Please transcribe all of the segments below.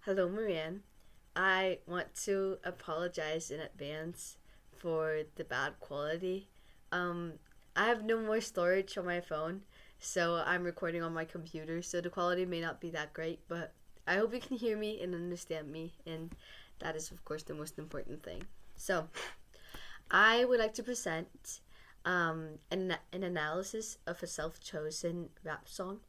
Hello, Marianne. I want to apologize in advance for the bad quality. Um, I have no more storage on my phone, so I'm recording on my computer, so the quality may not be that great, but I hope you can hear me and understand me, and that is, of course, the most important thing. So, I would like to present an analysis of a self chosen rap song.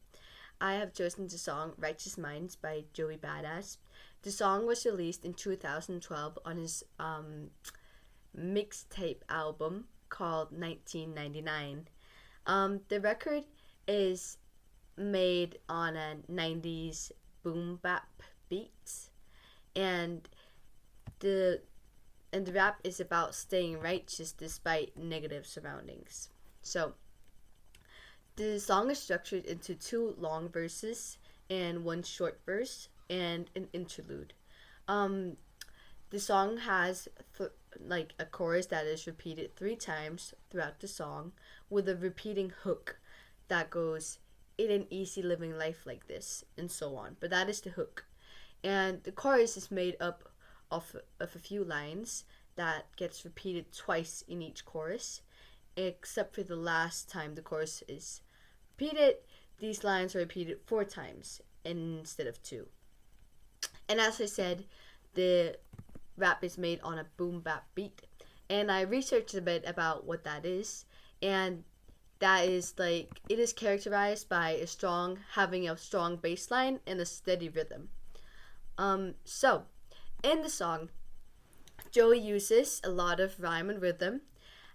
I have chosen the song Righteous Minds by Joey Badass. The song was released in 2012 on his mixtape album called 1999. The record is made on a 90s boom bap beat, and the the rap is about staying righteous despite negative surroundings. So, the song is structured into two long verses and one short verse and an interlude. Um, the song has like a chorus that is repeated three times throughout the song with a repeating hook that goes, "It ain't easy living life like this," and so on. But that is the hook. And the chorus is made up of a few lines that gets repeated twice in each chorus, except for the last time the chorus is repeated. These lines are repeated four times instead of two. And as I said, the rap is made on a boom bap beat. And I researched a bit about what that is, and that is like it is characterized by having a strong bass line and a steady rhythm. So in the song, Joey uses a lot of rhyme and rhythm.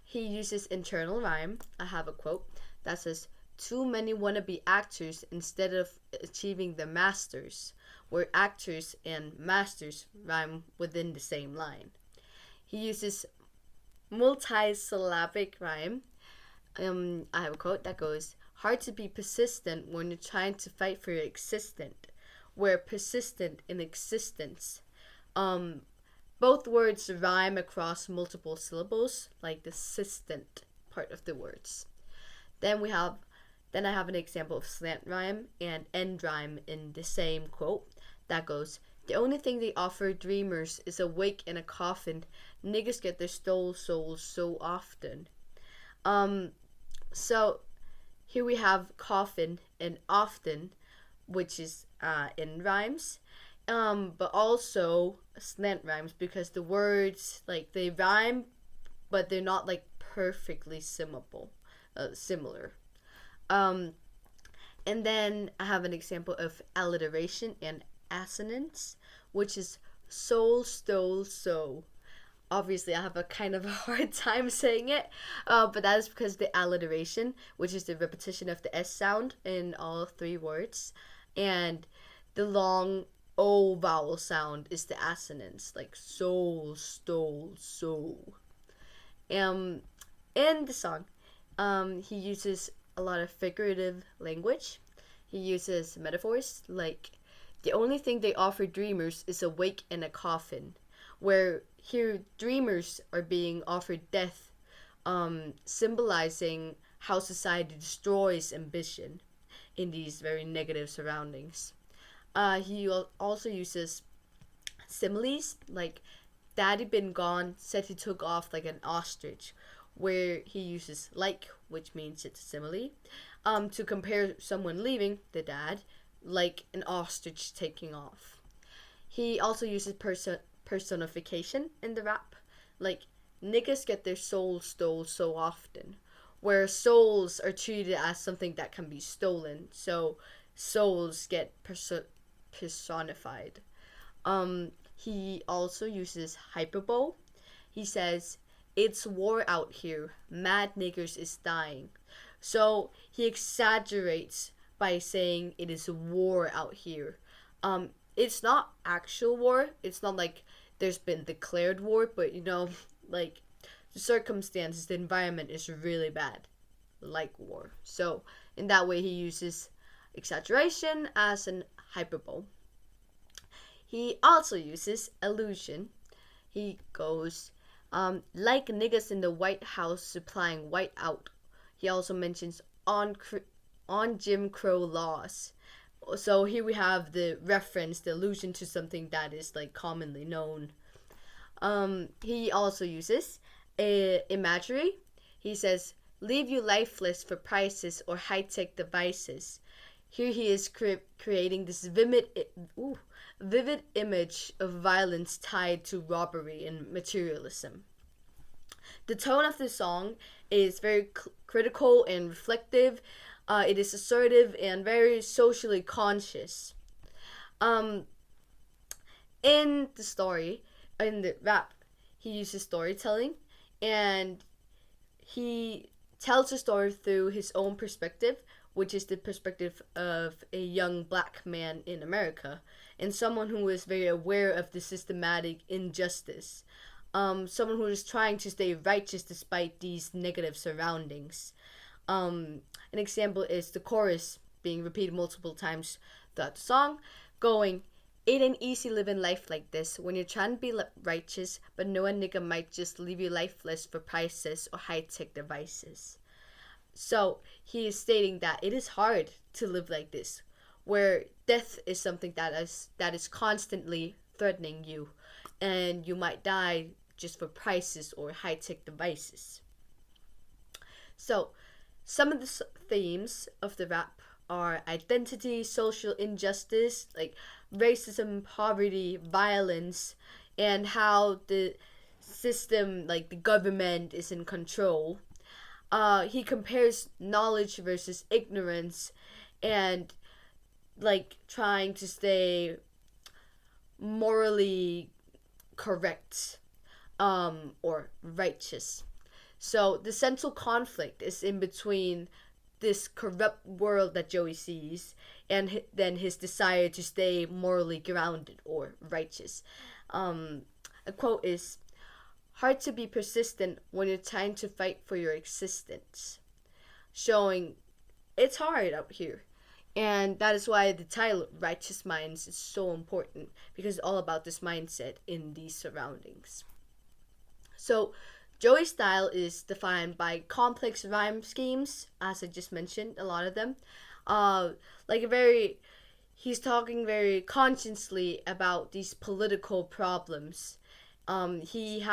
He uses internal rhyme. I have a quote that says, "Too many wannabe actors instead of achieving the masters," where actors and masters rhyme within the same line. He uses multi-syllabic rhyme. I have a quote that goes, "Hard to be persistent when you're trying to fight for your existence," where persistent and existence, both words rhyme across multiple syllables, like the sistent part of the words. Then we have then I have an example of slant rhyme and end rhyme in the same quote that goes, "The only thing they offer dreamers is a wake in a coffin. Niggas get their stole souls so often." Um, so here we have coffin and often, which is in rhymes, but also slant rhymes because the words like they rhyme, but they're not like perfectly similar. Um, and then I have an example of alliteration and assonance, which is soul, stole, so. Obviously, I have a kind of a hard time saying it, but that is because the alliteration, which is the repetition of the S sound in all three words, and the long O vowel sound is the assonance, like soul, stole, so. Um, in the song, he uses a lot of figurative language. He uses metaphors like, "The only thing they offer dreamers is a wake in a coffin," where here dreamers are being offered death, symbolizing how society destroys ambition in these very negative surroundings. He also uses similes like, "Daddy been gone, said he took off like an ostrich," where he uses like, which means it's a simile, to compare someone leaving, the dad, like an ostrich taking off. He also uses personification in the rap, like, "Niggas get their souls stole so often," where souls are treated as something that can be stolen, so souls get personified. He also uses hyperbole. He says, "It's war out here. Mad niggers is dying." So he exaggerates by saying it is war out here. It's not actual war. It's not like there's been declared war, but like the circumstances, the environment is really bad, like war. So in that way, he uses exaggeration as an hyperbole. He also uses allusion. He goes, "Like niggas in the White House supplying whiteout." He also mentions on Jim Crow laws, So here we have the reference, the allusion to something that is like commonly known. He also uses a imagery. He says, "Leave you lifeless for prices or high-tech devices." Here he is creating this vivid image of violence tied to robbery and materialism. The tone of the song is very critical and reflective. It is assertive and very socially conscious. Um, in the story, in the rap, he uses storytelling, and he tells the story through his own perspective, which is the perspective of a young black man in America, and someone who is very aware of the systematic injustice. Someone who is trying to stay righteous despite these negative surroundings. An example is the chorus being repeated multiple times throughout the song, going, "It ain't easy living life like this when you're trying to be righteous, but no one nigga might just leave you lifeless for prices or high-tech devices." So he is stating that it is hard to live like this, where death is something that is constantly threatening you, and you might die just for prices or high-tech devices. So some of the themes of the rap are identity, social injustice, like racism, poverty, violence, and how the system, like the government, is in control. He compares knowledge versus ignorance, and like trying to stay morally correct, or righteous. So the central conflict is in between this corrupt world that Joey sees and then his desire to stay morally grounded or righteous. A quote is, "Hard to be persistent when you're trying to fight for your existence," showing it's hard out here. And that is why the title Righteous Minds is so important, because it's all about this mindset in these surroundings. So Joey's style is defined by complex rhyme schemes, as I just mentioned, a lot of them. Like a very, he's talking very consciously about these political problems. He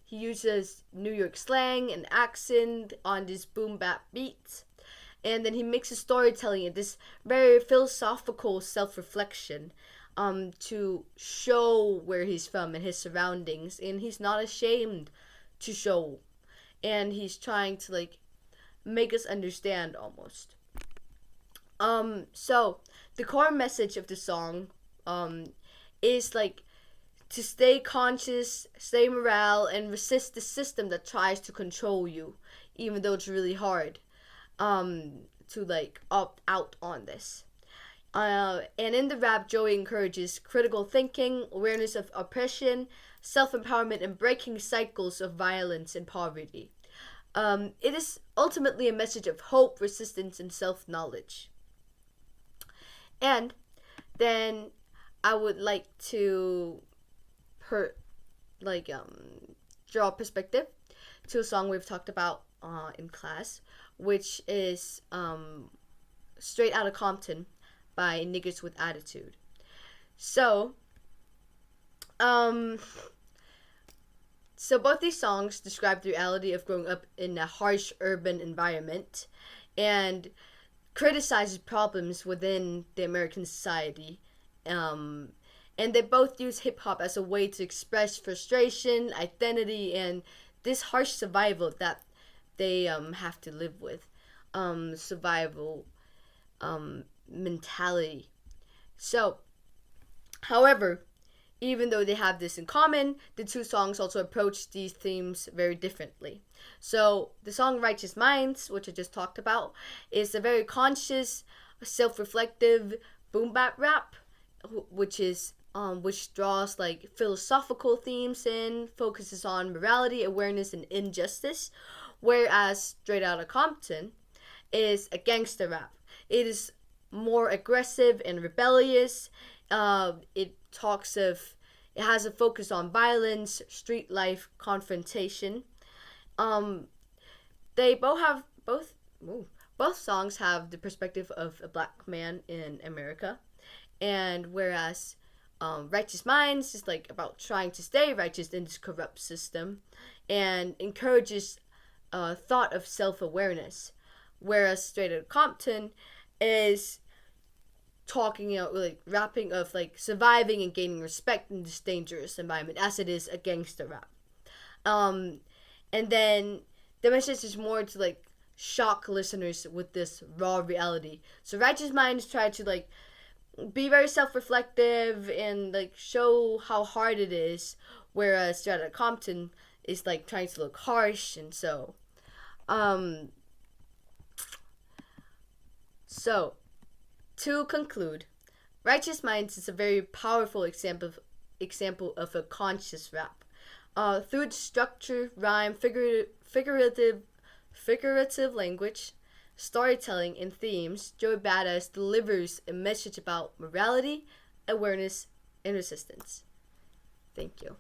uses New York slang and accent on this boom bap beat, and then he mixes storytelling and this very philosophical self reflection, to show where he's from and his surroundings, and he's not ashamed to show, and he's trying to like make us understand almost. So the core message of the song is like to stay conscious, stay morale, and resist the system that tries to control you, even though it's really hard to like opt out on this. And in the rap, Joey encourages critical thinking, awareness of oppression, self-empowerment, and breaking cycles of violence and poverty. It is ultimately a message of hope, resistance, and self-knowledge. And then I would like to draw perspective to a song we've talked about in class, which is Straight Outta Compton by Niggas with Attitude. So, so both these songs describe the reality of growing up in a harsh urban environment and criticizes problems within the American society. And they both use hip hop as a way to express frustration, identity, and this harsh survival that they have to live with. Survival mentality. So, however, even though they have this in common, the two songs also approach these themes very differently. So, the song Righteous Minds, which I just talked about, is a very conscious, self-reflective boom bap rap, which draws like philosophical themes in, focuses on morality, awareness, and injustice, whereas Straight Outta Compton is a gangster rap. It is more aggressive and rebellious. It has a focus on violence, street life, confrontation. They both have Both songs have the perspective of a black man in America, and whereas Righteous Minds is like about trying to stay righteous in this corrupt system, and encourages thought of self-awareness, whereas Straight Outta Compton is talking, like rapping of like surviving and gaining respect in this dangerous environment, as it is a gangster rap. Um, and then the message is more to like shock listeners with this raw reality. So Righteous Minds try to like be very self-reflective and like show how hard it is, whereas Strata Compton is like trying to look harsh. And um so to conclude, Righteous Minds is a very powerful example of a conscious rap. Through its structure, rhyme, figurative language, storytelling, and themes, Joey Badass delivers a message about morality, awareness, and resistance. Thank you.